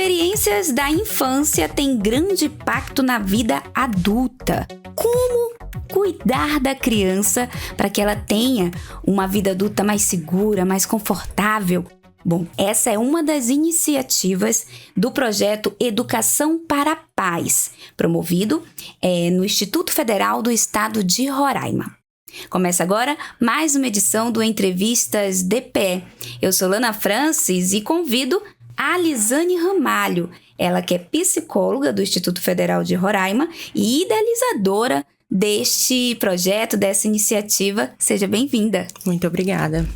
experiências da infância têm grande impacto na vida adulta. Como cuidar da criança para que ela tenha uma vida adulta mais segura, mais confortável? Bom, essa é uma das iniciativas do projeto Educação para a Paz, promovido no Instituto Federal do Estado de Roraima. Começa agora mais uma edição do Entrevistas DPE. Eu sou Lana Francis e convido a Lisane Ramalho, ela que é psicóloga do Instituto Federal de Roraima e idealizadora deste projeto, dessa iniciativa. Seja bem-vinda. Muito obrigada.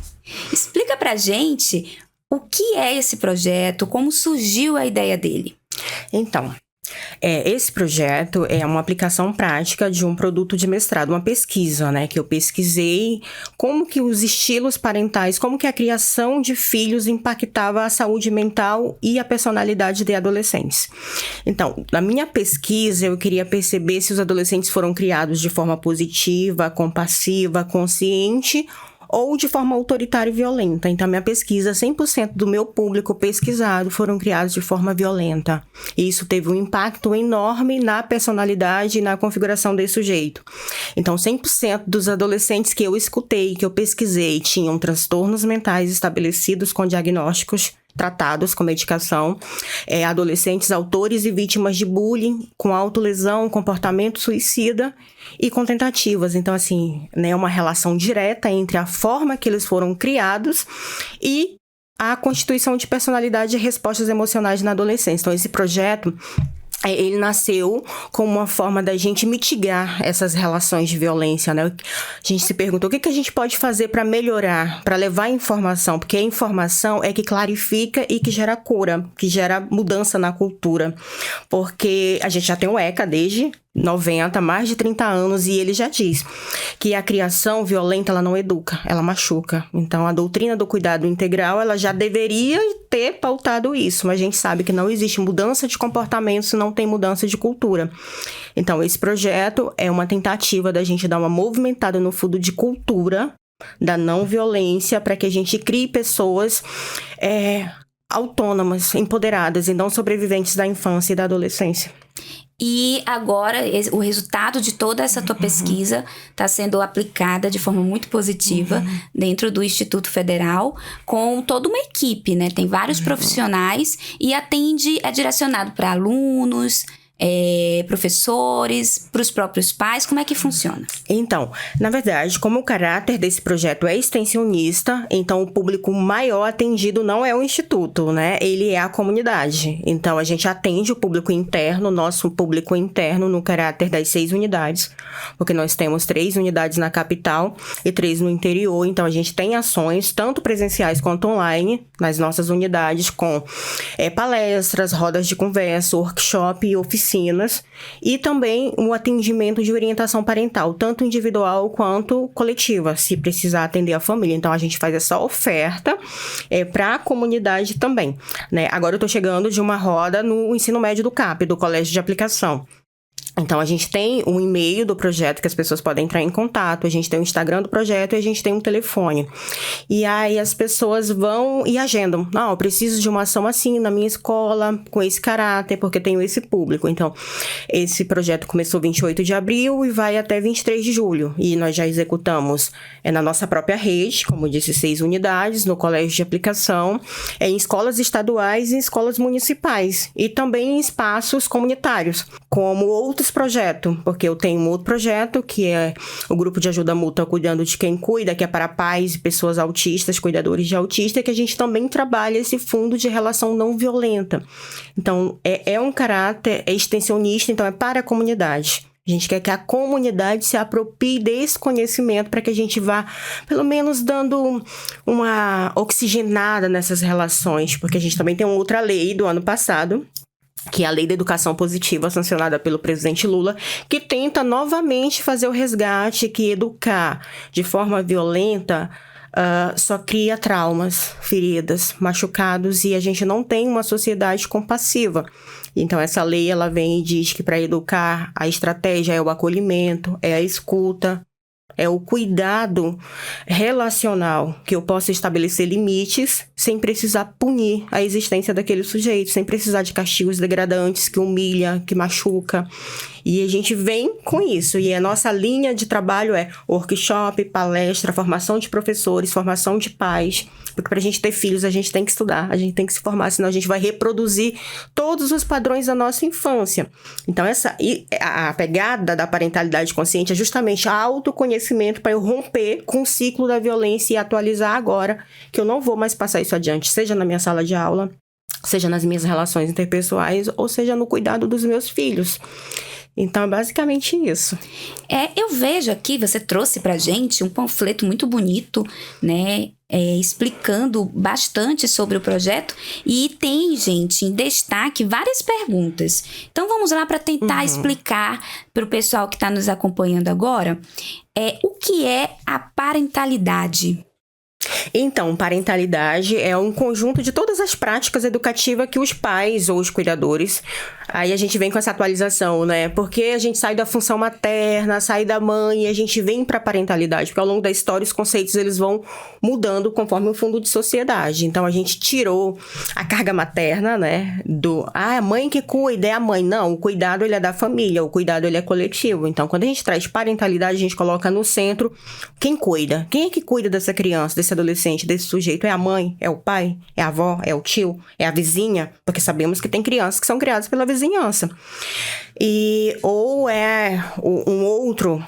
Explica pra gente o que é esse projeto, como surgiu a ideia dele. Então, esse projeto é uma aplicação prática de um produto de mestrado, uma pesquisa, que eu pesquisei como que os estilos parentais, como que a criação de filhos impactava a saúde mental e a personalidade de adolescentes. Então, na minha pesquisa, eu queria perceber se os adolescentes foram criados de forma positiva, compassiva, consciente ou de forma autoritária e violenta. Então, minha pesquisa, 100% do meu público pesquisado foram criados de forma violenta. E isso teve um impacto enorme na personalidade e na configuração desse sujeito. Então, 100% dos adolescentes que eu escutei, que eu pesquisei, tinham transtornos mentais estabelecidos com diagnósticos tratados com medicação, adolescentes autores e vítimas de bullying, com autolesão, comportamento suicida e com tentativas. Então, assim, é uma relação direta entre a forma que eles foram criados e a constituição de personalidade e respostas emocionais na adolescência. Então, esse projeto, ele nasceu como uma forma da gente mitigar essas relações de violência, A gente se perguntou o que a gente pode fazer para melhorar, para levar informação, porque a informação é que clarifica e que gera cura, que gera mudança na cultura. Porque a gente já tem o ECA desde 90, mais de 30 anos, e ele já diz que a criação violenta, ela não educa, ela machuca. Então, a doutrina do cuidado integral, ela já deveria ter pautado isso, mas a gente sabe que não existe mudança de comportamento se não tem mudança de cultura. Então, esse projeto é uma tentativa da gente dar uma movimentada no fundo de cultura da não violência para que a gente crie pessoas autônomas, empoderadas e não sobreviventes da infância e da adolescência. E agora, o resultado de toda essa tua pesquisa está sendo aplicada de forma muito positiva dentro do Instituto Federal, com toda uma equipe, Tem vários profissionais e é direcionado para alunos, professores, para os próprios pais. Como é que funciona? Então, na verdade, como o caráter desse projeto é extensionista, então o público maior atendido não é o instituto, Ele é a comunidade. Então, a gente atende o público interno, nosso público interno, no caráter das 6 unidades, porque nós temos 3 unidades na capital e 3 no interior. Então, a gente tem ações, tanto presenciais quanto online, nas nossas unidades, com palestras, rodas de conversa, workshop e oficinas, e também um atendimento de orientação parental, tanto individual quanto coletiva, se precisar atender a família. Então, a gente faz essa oferta para a comunidade também, Agora, eu estou chegando de uma roda no ensino médio do CAP, do Colégio de Aplicação. Então, a gente tem um e-mail do projeto que as pessoas podem entrar em contato, a gente tem o Instagram do projeto e a gente tem um telefone. E aí as pessoas vão e agendam. Não, eu preciso de uma ação assim na minha escola, com esse caráter, porque eu tenho esse público. Então, esse projeto começou 28 de abril e vai até 23 de julho. E nós já executamos na nossa própria rede, como eu disse, 6 unidades, no Colégio de Aplicação, em escolas estaduais e escolas municipais. E também em espaços comunitários, como outros projetos, porque eu tenho um outro projeto que é o Grupo de Ajuda Mútua Cuidando de Quem Cuida, que é para pais e pessoas autistas, cuidadores de autista, que a gente também trabalha esse fundo de relação não violenta. Então, é um caráter extensionista, então é para a comunidade. A gente quer que a comunidade se aproprie desse conhecimento para que a gente vá, pelo menos, dando uma oxigenada nessas relações, porque a gente também tem uma outra lei do ano passado, que é a Lei da Educação Positiva, sancionada pelo presidente Lula, que tenta novamente fazer o resgate, que educar de forma violenta só cria traumas, feridas, machucados, e a gente não tem uma sociedade compassiva. Então, essa lei, ela vem e diz que para educar, a estratégia é o acolhimento, é a escuta, É o cuidado relacional, que eu possa estabelecer limites sem precisar punir a existência daquele sujeito, sem precisar de castigos degradantes que humilha, que machuca. E a gente vem com isso. E a nossa linha de trabalho é workshop, palestra, formação de professores, formação de pais. Porque para a gente ter filhos, a gente tem que estudar, a gente tem que se formar, senão a gente vai reproduzir todos os padrões da nossa infância. Então, a pegada da parentalidade consciente é justamente a autoconhecimento para eu romper com o ciclo da violência e atualizar agora que eu não vou mais passar isso adiante, seja na minha sala de aula, seja nas minhas relações interpessoais, ou seja no cuidado dos meus filhos. Então, é basicamente isso. Eu vejo aqui, você trouxe pra gente um panfleto muito bonito, né? Explicando bastante sobre o projeto. E tem, gente, em destaque várias perguntas. Então, vamos lá para tentar explicar para o pessoal que está nos acompanhando agora o que é a parentalidade. Então, parentalidade é um conjunto de todas as práticas educativas que os pais ou os cuidadores... Aí a gente vem com essa atualização, né? Porque a gente sai da função materna, sai da mãe e a gente vem para a parentalidade. Porque ao longo da história os conceitos eles vão mudando conforme o fundo de sociedade. Então a gente tirou a carga materna, né? A mãe que cuida, é a mãe. Não, o cuidado ele é da família, o cuidado ele é coletivo. Então quando a gente traz parentalidade, a gente coloca no centro quem cuida. Quem é que cuida dessa criança, desse adolescente, desse sujeito? É a mãe? É o pai? É a avó? É o tio? É a vizinha? Porque sabemos que tem crianças que são criadas pela vizinhança. Ou é um outro,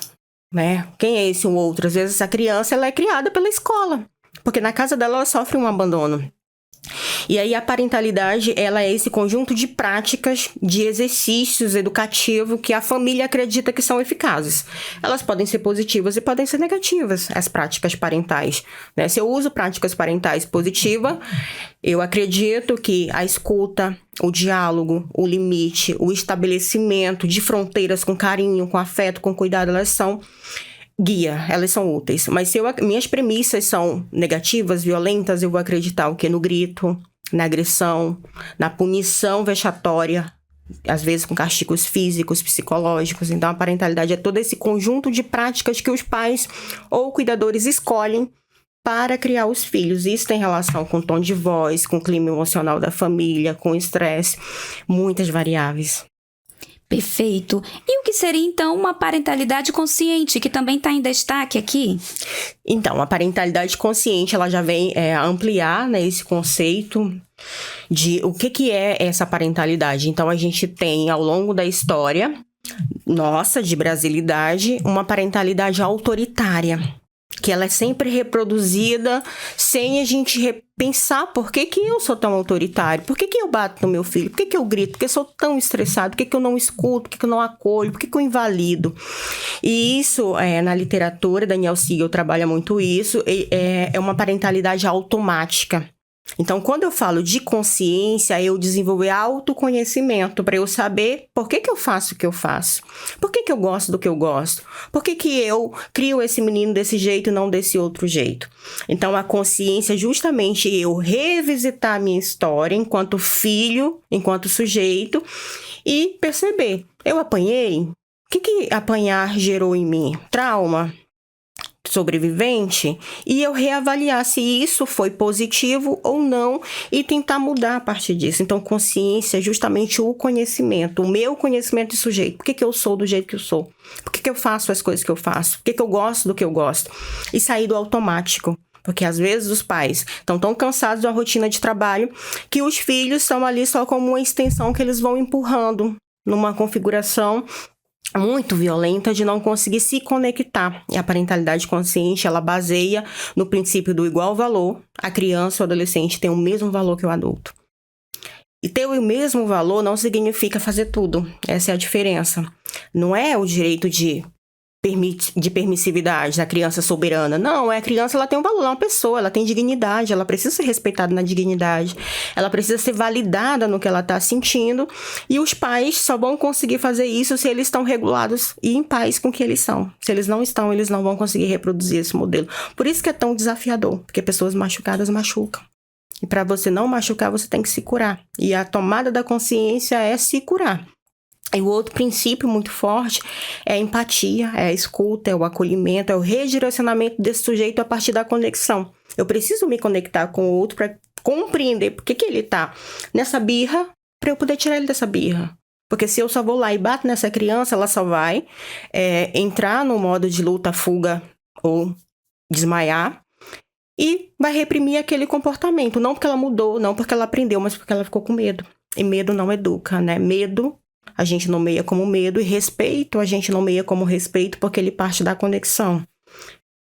né? Quem é esse um outro? Às vezes essa criança ela é criada pela escola, porque na casa dela ela sofre um abandono. E aí a parentalidade, ela é esse conjunto de práticas, de exercícios educativos que a família acredita que são eficazes. Elas podem ser positivas e podem ser negativas, as práticas parentais, né? Se eu uso práticas parentais positivas, eu acredito que a escuta, o diálogo, o limite, o estabelecimento de fronteiras com carinho, com afeto, com cuidado, elas são guia, elas são úteis. Mas se minhas premissas são negativas, violentas, eu vou acreditar o quê? No grito, na agressão, na punição vexatória, às vezes com castigos físicos, psicológicos. Então, a parentalidade é todo esse conjunto de práticas que os pais ou cuidadores escolhem para criar os filhos. Isso tem relação com o tom de voz, com o clima emocional da família, com o estresse, muitas variáveis. Perfeito. E o que seria, então, uma parentalidade consciente, que também está em destaque aqui? Então, a parentalidade consciente, ela já vem ampliar, né, esse conceito de o que é essa parentalidade. Então, a gente tem, ao longo da história nossa, de brasilidade, uma parentalidade autoritária, que ela é sempre reproduzida sem a gente repensar por que eu sou tão autoritário, por que eu bato no meu filho, por que eu grito, por que eu sou tão estressado, por que eu não escuto, por que eu não acolho, por que eu invalido. E isso, na literatura, Daniel Siegel trabalha muito isso, é uma parentalidade automática. Então, quando eu falo de consciência, eu desenvolver autoconhecimento para eu saber por que eu faço o que eu faço, por que eu gosto do que eu gosto, por que eu crio esse menino desse jeito e não desse outro jeito. Então, a consciência é justamente eu revisitar a minha história enquanto filho, enquanto sujeito e perceber, eu apanhei? O que apanhar gerou em mim? Trauma? Sobrevivente, e eu reavaliar se isso foi positivo ou não e tentar mudar a partir disso. Então, consciência é justamente o conhecimento, o meu conhecimento de sujeito. Por que eu sou do jeito que eu sou? Por que eu faço as coisas que eu faço? Por que eu gosto do que eu gosto? E sair do automático. Porque às vezes os pais estão tão cansados da rotina de trabalho que os filhos estão ali só como uma extensão que eles vão empurrando numa configuração muito violenta de não conseguir se conectar. E a parentalidade consciente, ela baseia no princípio do igual valor. A criança ou adolescente tem o mesmo valor que o adulto. E ter o mesmo valor não significa fazer tudo. Essa é a diferença. Não é o direito de permissividade da criança soberana. Não, a criança ela tem um valor, ela é uma pessoa, ela tem dignidade, ela precisa ser respeitada na dignidade, ela precisa ser validada no que ela está sentindo, e os pais só vão conseguir fazer isso se eles estão regulados e em paz com o que eles são. Se eles não estão, eles não vão conseguir reproduzir esse modelo. Por isso que é tão desafiador, porque pessoas machucadas machucam. E para você não machucar, você tem que se curar. E a tomada da consciência é se curar. E o outro princípio muito forte é a empatia, é a escuta, é o acolhimento, é o redirecionamento desse sujeito a partir da conexão. Eu preciso me conectar com o outro para compreender por que ele tá nessa birra, para eu poder tirar ele dessa birra. Porque se eu só vou lá e bato nessa criança, ela só vai entrar no modo de luta, fuga ou desmaiar e vai reprimir aquele comportamento. Não porque ela mudou, não porque ela aprendeu, mas porque ela ficou com medo. E medo não educa, né? Medo a gente nomeia como medo, e respeito a gente nomeia como respeito, porque ele parte da conexão.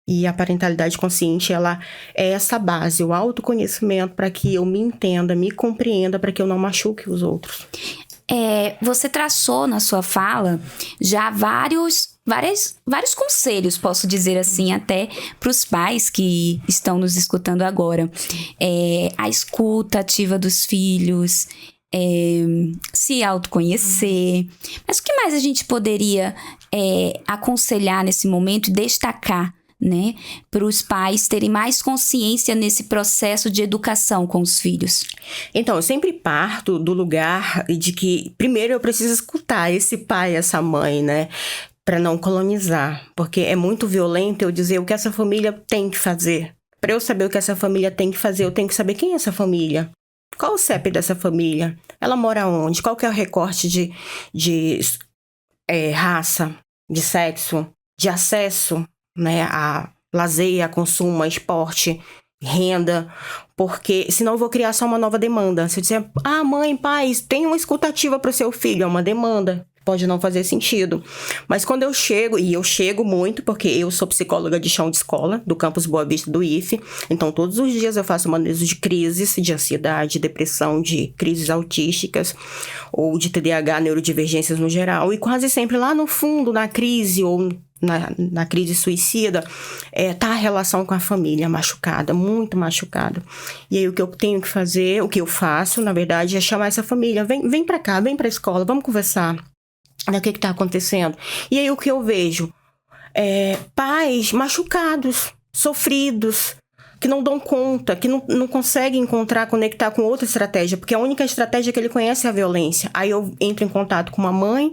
E a parentalidade consciente, ela é essa base, o autoconhecimento para que eu me entenda, me compreenda, para que eu não machuque os outros. Você traçou na sua fala já vários conselhos, posso dizer assim, até para os pais que estão nos escutando agora. A escuta ativa dos filhos, se autoconhecer. Mas o que mais a gente poderia aconselhar nesse momento e destacar, né, para os pais terem mais consciência nesse processo de educação com os filhos? Então, eu sempre parto do lugar de que, primeiro, eu preciso escutar esse pai, essa mãe, né, para não colonizar, porque é muito violento eu dizer o que essa família tem que fazer. Para eu saber o que essa família tem que fazer, eu tenho que saber quem é essa família. Qual o CEP dessa família? Ela mora onde? Qual que é o recorte de raça, de sexo, de acesso, né, a lazer, a consumo, a esporte, renda, porque senão eu vou criar só uma nova demanda. Se eu disser, mãe, pai, tem uma escutativa para o seu filho, é uma demanda. Pode não fazer sentido. Mas quando eu chego, e eu chego muito, porque eu sou psicóloga de chão de escola, do campus Boa Vista do IFE, então todos os dias eu faço manejo de crises, de ansiedade, depressão, de crises autísticas, ou de TDAH, neurodivergências no geral, e quase sempre lá no fundo, na crise, ou na crise suicida, tá a relação com a família machucada, muito machucada. E aí o que eu tenho que fazer, o que eu faço, na verdade, é chamar essa família, vem pra cá, vem pra escola, vamos conversar. O que está acontecendo? E aí o que eu vejo? Pais machucados, sofridos, que não dão conta, que não conseguem conectar com outra estratégia, porque a única estratégia que ele conhece é a violência. Aí eu entro em contato com uma mãe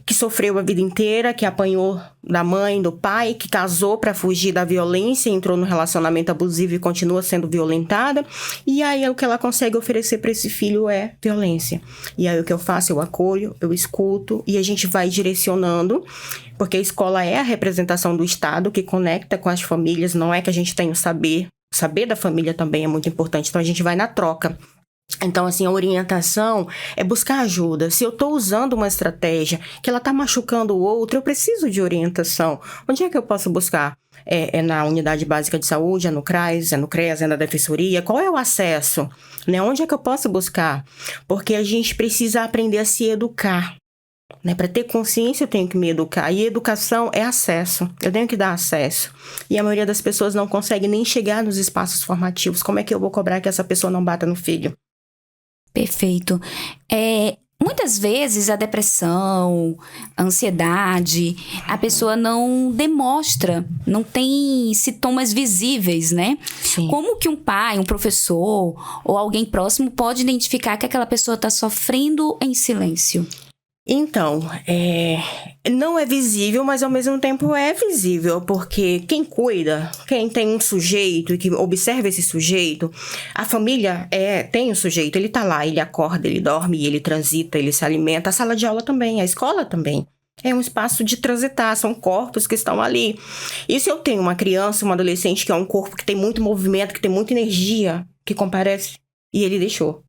que sofreu a vida inteira, que apanhou da mãe, do pai, que casou para fugir da violência, entrou no relacionamento abusivo e continua sendo violentada. E aí o que ela consegue oferecer para esse filho é violência. E aí o que eu faço? Eu acolho, eu escuto e a gente vai direcionando, porque a escola é a representação do Estado que conecta com as famílias, não é que a gente tenha o saber. Saber da família também é muito importante, então a gente vai na troca. Então, assim, a orientação é buscar ajuda. Se eu estou usando uma estratégia que ela está machucando o outro, eu preciso de orientação. Onde é que eu posso buscar? É na unidade básica de saúde, é no CRAS, é no CREAS, é na defensoria? Qual é o acesso? Né? Onde é que eu posso buscar? Porque a gente precisa aprender a se educar. Né? Para ter consciência, eu tenho que me educar. E educação é acesso. Eu tenho que dar acesso. E a maioria das pessoas não consegue nem chegar nos espaços formativos. Como é que eu vou cobrar que essa pessoa não bata no filho? Perfeito. Muitas vezes a depressão, a ansiedade, a pessoa não demonstra, não tem sintomas visíveis, né? Sim. Como que um pai, um professor ou alguém próximo pode identificar que aquela pessoa está sofrendo em silêncio? Então, não é visível, mas ao mesmo tempo é visível, porque quem cuida, quem tem um sujeito e que observa esse sujeito, a família tem um sujeito, ele tá lá, ele acorda, ele dorme, ele transita, ele se alimenta, a sala de aula também, a escola também. É um espaço de transitar, são corpos que estão ali. E se eu tenho uma criança, uma adolescente que é um corpo que tem muito movimento, que tem muita energia, que comparece, e ele deixou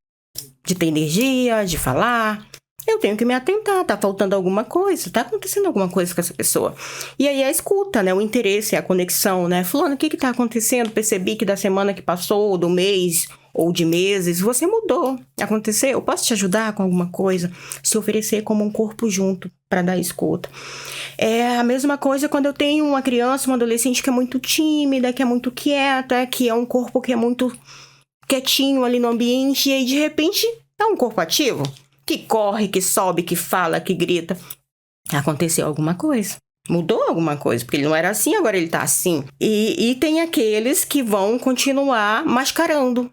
de ter energia, de falar... Eu tenho que me atentar, tá faltando alguma coisa, tá acontecendo alguma coisa com essa pessoa. E aí a escuta, né, o interesse, a conexão, né, fulano, o que tá acontecendo? Percebi que da semana que passou, ou do mês, ou de meses, você mudou, aconteceu, eu posso te ajudar com alguma coisa? Se oferecer como um corpo junto para dar escuta. É a mesma coisa quando eu tenho uma criança, uma adolescente que é muito tímida, que é muito quieta, que é um corpo que é muito quietinho ali no ambiente, e aí de repente é um corpo ativo. Que corre, que sobe, que fala, que grita. Aconteceu alguma coisa. Mudou alguma coisa, porque ele não era assim, agora ele tá assim. E tem aqueles que vão continuar mascarando.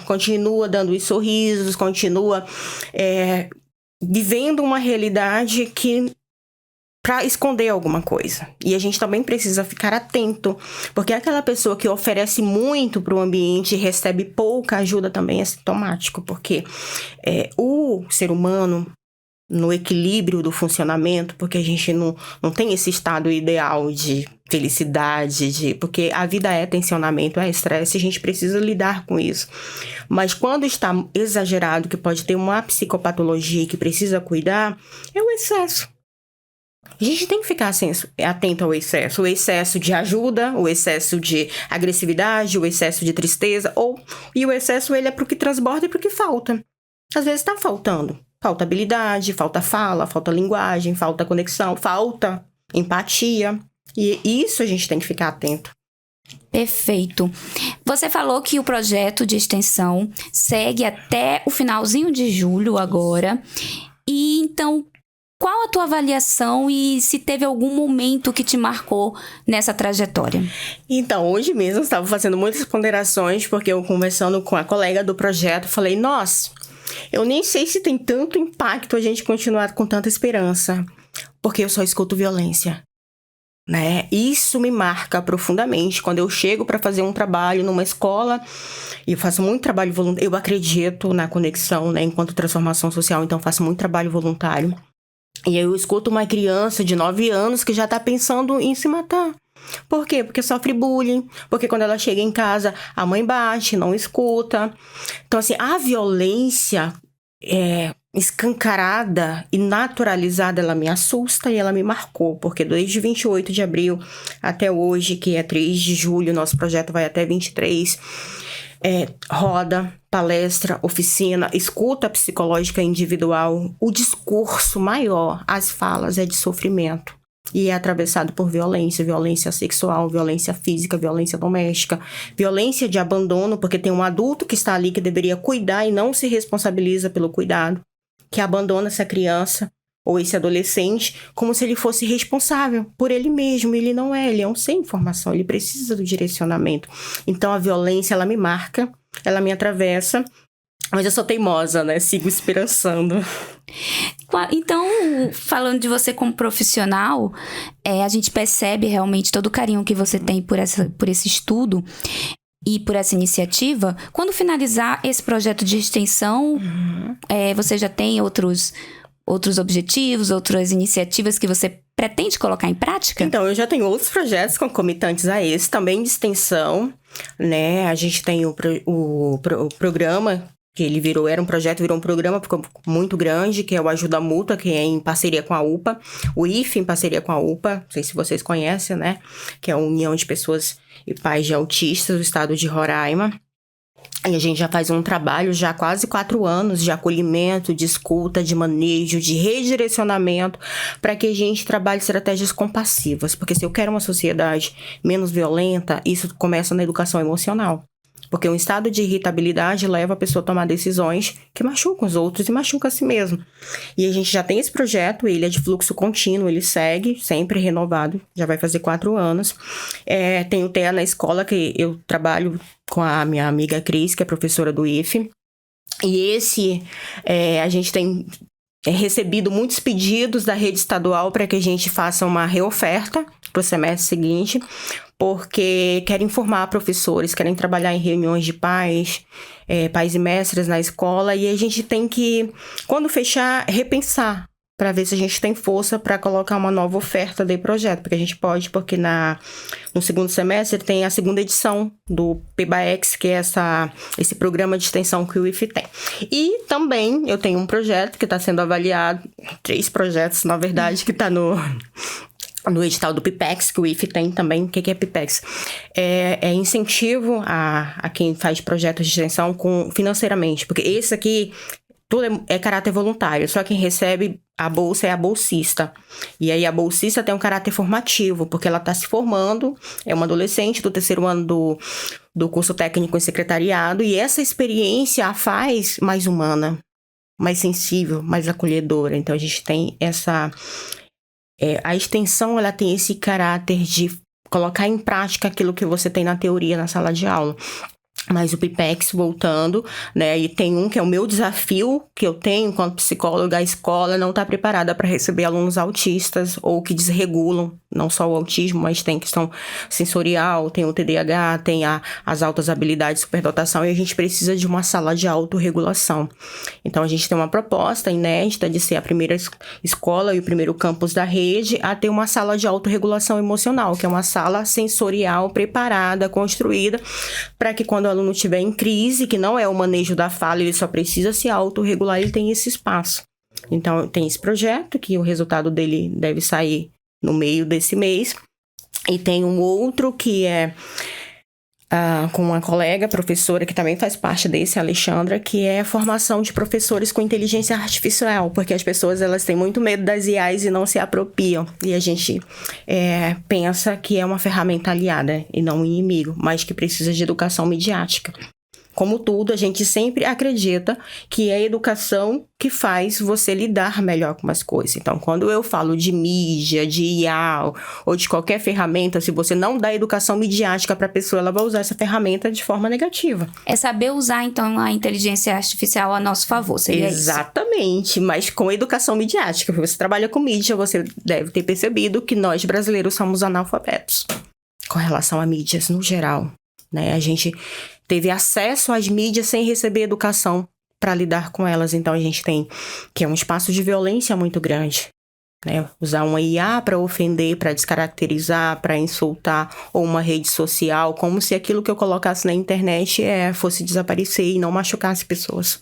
Continua dando os sorrisos, continua vivendo uma realidade que para esconder alguma coisa. E a gente também precisa ficar atento, porque aquela pessoa que oferece muito para o ambiente e recebe pouca ajuda também é sintomático, porque o ser humano, no equilíbrio do funcionamento, porque a gente não tem esse estado ideal de felicidade, porque a vida é tensionamento, é estresse, a gente precisa lidar com isso. Mas quando está exagerado, que pode ter uma psicopatologia que precisa cuidar, é o excesso. A gente tem que ficar atento ao excesso. O excesso de ajuda, o excesso de agressividade, o excesso de tristeza, e o excesso ele é pro que transborda e pro que falta. Às vezes está faltando. Falta habilidade, falta fala, falta linguagem, falta conexão, falta empatia. E isso a gente tem que ficar atento. Perfeito. Você falou que o projeto de extensão segue até o finalzinho de julho agora. E então, qual a tua avaliação e se teve algum momento que te marcou nessa trajetória? Então, hoje mesmo eu estava fazendo muitas ponderações, porque eu conversando com a colega do projeto, falei, nossa, eu nem sei se tem tanto impacto a gente continuar com tanta esperança, porque eu só escuto violência, né? Isso me marca profundamente quando eu chego para fazer um trabalho numa escola, e eu faço muito trabalho voluntário, eu acredito na conexão, né, enquanto transformação social, então faço muito trabalho voluntário. E aí eu escuto uma criança de 9 anos que já está pensando em se matar. Por quê? Porque sofre bullying, porque quando ela chega em casa, a mãe bate, não escuta. Então, assim, a violência escancarada e naturalizada, ela me assusta e ela me marcou, porque desde 28 de abril até hoje, que é 3 de julho, nosso projeto vai até 23, roda, palestra, oficina, escuta psicológica individual, o discurso maior, as falas é de sofrimento. E é atravessado por violência, violência sexual, violência física, violência doméstica, violência de abandono, porque tem um adulto que está ali que deveria cuidar e não se responsabiliza pelo cuidado, que abandona essa criança ou esse adolescente como se ele fosse responsável por ele mesmo. Ele não é, ele é um sem informação, ele precisa do direcionamento. Então a violência, ela me marca, ela me atravessa, mas eu sou teimosa, né? Sigo esperançando. Então, falando de você como profissional, a gente percebe realmente todo o carinho que você tem por esse estudo e por essa iniciativa. Quando finalizar esse projeto de extensão, você já tem outros objetivos, outras iniciativas que você pretende colocar em prática? Então, eu já tenho outros projetos concomitantes a esse, também de extensão, né? A gente tem o programa que ele virou um programa, ficou muito grande, que é o Ajuda Mútua, que é em parceria com a UPA, o IFE em parceria com a UPA, não sei se vocês conhecem, né? Que é a União de Pessoas e Pais de Autistas do estado de Roraima. E a gente já faz um trabalho já há quase 4 anos de acolhimento, de escuta, de manejo, de redirecionamento, para que a gente trabalhe estratégias compassivas. Porque se eu quero uma sociedade menos violenta, isso começa na educação emocional. Porque um estado de irritabilidade leva a pessoa a tomar decisões que machucam os outros e machucam a si mesmo. E a gente já tem esse projeto, ele é de fluxo contínuo, ele segue, sempre renovado, já vai fazer 4 anos. Tem o TEA na escola, que eu trabalho com a minha amiga Cris, que é professora do IFE. E a gente tem recebido muitos pedidos da rede estadual para que a gente faça uma reoferta para o semestre seguinte, porque querem formar professores, querem trabalhar em reuniões de pais e mestres na escola, e a gente tem que, quando fechar, repensar, para ver se a gente tem força para colocar uma nova oferta de projeto, porque a gente pode, porque no segundo semestre tem a segunda edição do PBAEX, que é esse programa de extensão que o IFE tem. E também eu tenho um projeto que está sendo avaliado, 3 projetos, na verdade, que está no edital do PIPEX, que o IFE tem também. O que é PIPEX? É incentivo a quem faz projetos de extensão financeiramente, porque esse aqui tudo é caráter voluntário, só quem recebe a bolsa é a bolsista. E aí a bolsista tem um caráter formativo, porque ela está se formando, é uma adolescente do 3º ano do curso técnico em secretariado, e essa experiência a faz mais humana, mais sensível, mais acolhedora. Então a gente tem a extensão, ela tem esse caráter de colocar em prática aquilo que você tem na teoria, na sala de aula. Mas o PIPEX voltando, né? E tem um que é o meu desafio que eu tenho enquanto psicóloga. A escola não está preparada para receber alunos autistas ou que desregulam, não só o autismo, mas tem questão sensorial, tem o TDAH, tem as altas habilidades de superdotação, e a gente precisa de uma sala de autorregulação. Então, a gente tem uma proposta inédita de ser a primeira escola e o primeiro campus da rede a ter uma sala de autorregulação emocional, que é uma sala sensorial preparada, construída, para que quando o aluno estiver em crise, que não é o manejo da fala, ele só precisa se autorregular, ele tem esse espaço. Então, tem esse projeto, que o resultado dele deve sair no meio desse mês. E tem um outro que é com uma colega, professora, que também faz parte desse, a Alexandra, que é a formação de professores com inteligência artificial, porque as pessoas, elas têm muito medo das IAs e não se apropriam. E a gente pensa que é uma ferramenta aliada e não um inimigo, mas que precisa de educação midiática. Como tudo, a gente sempre acredita que é a educação que faz você lidar melhor com as coisas. Então, quando eu falo de mídia, de IA ou de qualquer ferramenta, se você não dá educação midiática para a pessoa, ela vai usar essa ferramenta de forma negativa. É saber usar, então, a inteligência artificial a nosso favor, seria isso? Exatamente, mas com educação midiática. Porque você trabalha com mídia, você deve ter percebido que nós brasileiros somos analfabetos com relação a mídias no geral, né? A gente teve acesso às mídias sem receber educação para lidar com elas. Então, a gente tem que é um espaço de violência muito grande, né? Usar uma IA para ofender, para descaracterizar, para insultar, ou uma rede social, como se aquilo que eu colocasse na internet fosse desaparecer e não machucasse pessoas.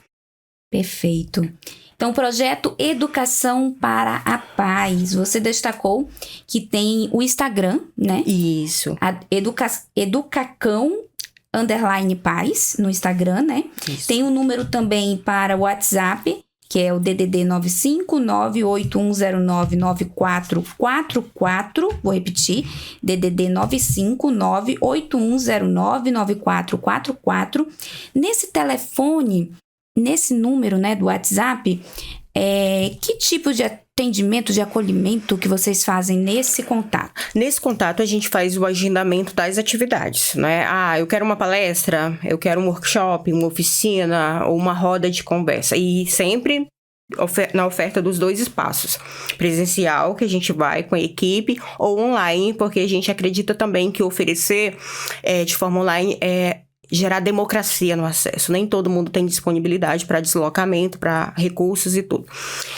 Perfeito. Então, o projeto Educação para a Paz, você destacou que tem o Instagram, né? Isso. Educacão_paz no Instagram, né? Isso. Tem um número também para o WhatsApp, que é o DDD 95981099444. Vou repetir, DDD 95981099444. Nesse telefone, nesse número, né, do WhatsApp, que tipo de atendimento, de acolhimento que vocês fazem nesse contato? Nesse contato, a gente faz o agendamento das atividades, né? Eu quero uma palestra, eu quero um workshop, uma oficina ou uma roda de conversa. E sempre na oferta dos 2 espaços. Presencial, que a gente vai com a equipe, ou online, porque a gente acredita também que oferecer de forma online gerar democracia no acesso. Nem todo mundo tem disponibilidade para deslocamento, para recursos e tudo.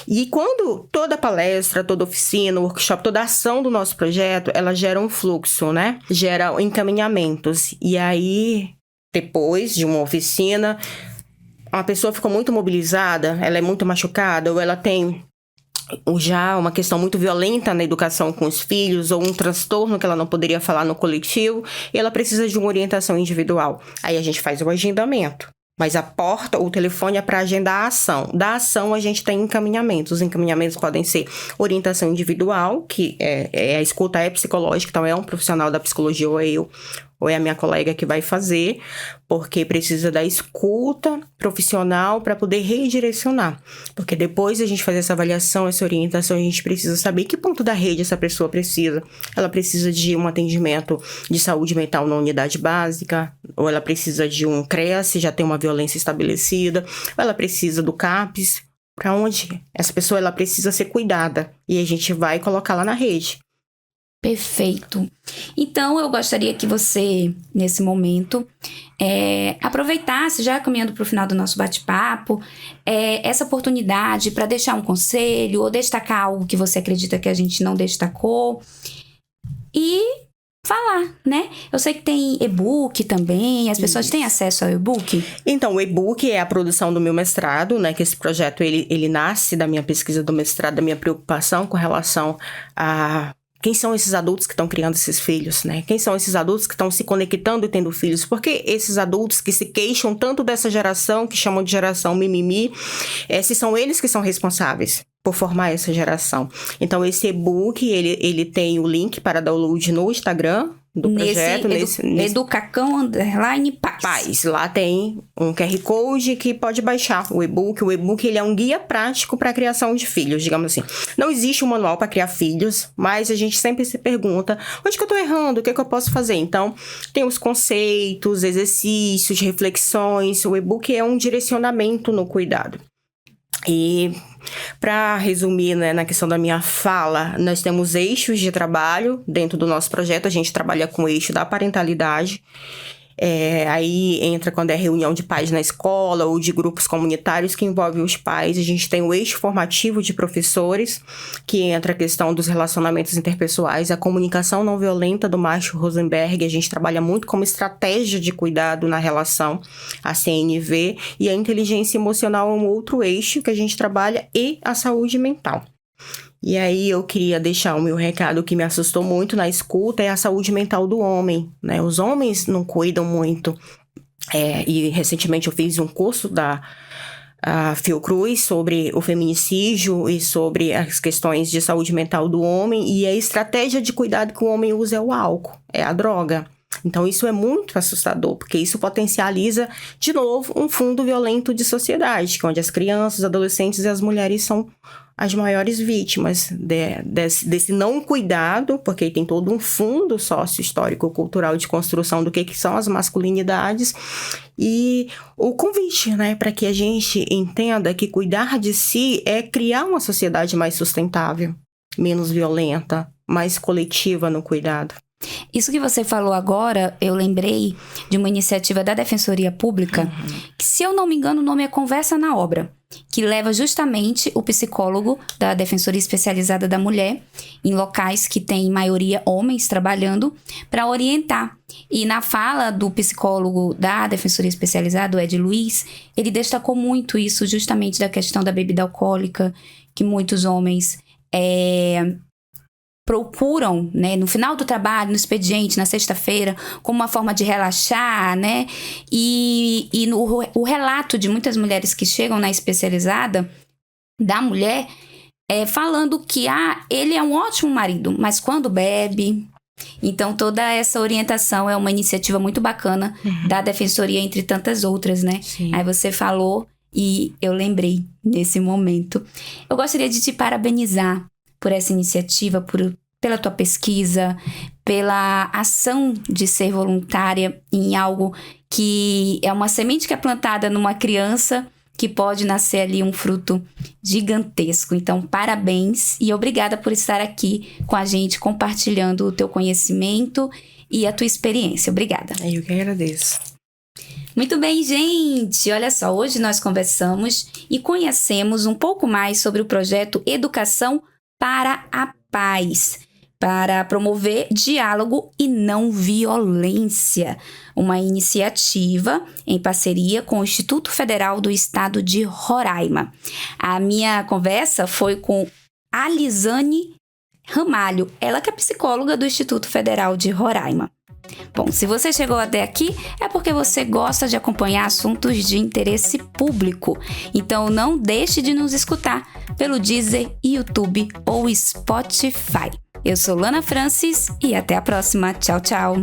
E quando toda palestra, toda oficina, workshop, toda ação do nosso projeto, ela gera um fluxo, né? Gera encaminhamentos. E aí, depois de uma oficina, uma pessoa ficou muito mobilizada, ela é muito machucada, ou ela tem já uma questão muito violenta na educação com os filhos, ou um transtorno que ela não poderia falar no coletivo, e ela precisa de uma orientação individual. Aí a gente faz o agendamento. Mas a porta, o telefone é para agendar a ação. Da ação, a gente tem encaminhamentos. Os encaminhamentos podem ser orientação individual, que a escuta é psicológica, então é um profissional da psicologia, ou é eu, ou é a minha colega que vai fazer, porque precisa da escuta profissional para poder redirecionar. Porque depois de a gente fazer essa avaliação, essa orientação, a gente precisa saber que ponto da rede essa pessoa precisa. Ela precisa de um atendimento de saúde mental na unidade básica, ou ela precisa de um CREAS, se já tem uma violência estabelecida, ou ela precisa do CAPS, para onde essa pessoa ela precisa ser cuidada. E a gente vai colocar lá na rede. Perfeito. Então, eu gostaria que você, nesse momento, aproveitasse, já caminhando para o final do nosso bate-papo, essa oportunidade para deixar um conselho ou destacar algo que você acredita que a gente não destacou e falar, né? Eu sei que tem e-book também, as pessoas têm acesso ao e-book? Então, o e-book é a produção do meu mestrado, né? Que esse projeto, ele nasce da minha pesquisa do mestrado, da minha preocupação com relação a quem são esses adultos que estão criando esses filhos, né? Quem são esses adultos que estão se conectando e tendo filhos? Porque esses adultos que se queixam tanto dessa geração, que chamam de geração mimimi, se são eles que são responsáveis por formar essa geração. Então, esse e-book, ele tem o link para download no Instagram do projeto. Educacão_Paz. Paz. Lá tem um QR Code que pode baixar o e-book. O e-book ele é um guia prático para a criação de filhos, digamos assim. Não existe um manual para criar filhos, mas a gente sempre se pergunta, onde que eu estou errando? O que eu posso fazer? Então, tem os conceitos, exercícios, reflexões. O e-book é um direcionamento no cuidado. E para resumir, né, na questão da minha fala, nós temos eixos de trabalho dentro do nosso projeto. A gente trabalha com o eixo da parentalidade. Aí entra quando é reunião de pais na escola ou de grupos comunitários que envolvem os pais. A gente tem o eixo formativo de professores, que entra a questão dos relacionamentos interpessoais, a comunicação não violenta do Marshall Rosenberg. A gente trabalha muito como estratégia de cuidado na relação, a CNV, e a inteligência emocional é um outro eixo que a gente trabalha, e a saúde mental. E aí eu queria deixar o meu recado que me assustou muito na escuta, é a saúde mental do homem, né? Os homens não cuidam muito. E recentemente eu fiz um curso da Fiocruz sobre o feminicídio e sobre as questões de saúde mental do homem, e a estratégia de cuidado que o homem usa é o álcool, é a droga. Então isso é muito assustador, porque isso potencializa, de novo, um fundo violento de sociedade, onde as crianças, os adolescentes e as mulheres são as maiores vítimas desse não cuidado, porque tem todo um fundo sócio-histórico-cultural de construção do que são as masculinidades. E o convite, né, para que a gente entenda que cuidar de si é criar uma sociedade mais sustentável, menos violenta, mais coletiva no cuidado. Isso que você falou agora, eu lembrei de uma iniciativa da Defensoria Pública, que, se eu não me engano, o nome é Conversa na Obra, que leva justamente o psicólogo da Defensoria Especializada da Mulher, em locais que tem maioria homens trabalhando, para orientar. E na fala do psicólogo da Defensoria Especializada, o Ed Luiz, ele destacou muito isso, justamente da questão da bebida alcoólica, que muitos homens procuram, né, no final do trabalho, no expediente, na sexta-feira, como uma forma de relaxar, né? E o relato de muitas mulheres que chegam na especializada da mulher falando que ele é um ótimo marido, mas quando bebe. Então, toda essa orientação é uma iniciativa muito bacana da Defensoria, entre tantas outras, né? Sim. Aí você falou e eu lembrei nesse momento. Eu gostaria de te parabenizar por essa iniciativa, pela tua pesquisa, pela ação de ser voluntária em algo que é uma semente que é plantada numa criança, que pode nascer ali um fruto gigantesco. Então, parabéns e obrigada por estar aqui com a gente, compartilhando o teu conhecimento e a tua experiência. Obrigada. Eu que agradeço. Muito bem, gente! Olha só, hoje nós conversamos e conhecemos um pouco mais sobre o projeto Educação para a Paz, para promover diálogo e não violência, uma iniciativa em parceria com o Instituto Federal do Estado de Roraima. A minha conversa foi com a Lisane Ramalho, ela que é psicóloga do Instituto Federal de Roraima. Bom, se você chegou até aqui, é porque você gosta de acompanhar assuntos de interesse público. Então não deixe de nos escutar pelo Deezer, YouTube ou Spotify. Eu sou Lana Francis e até a próxima. Tchau, tchau!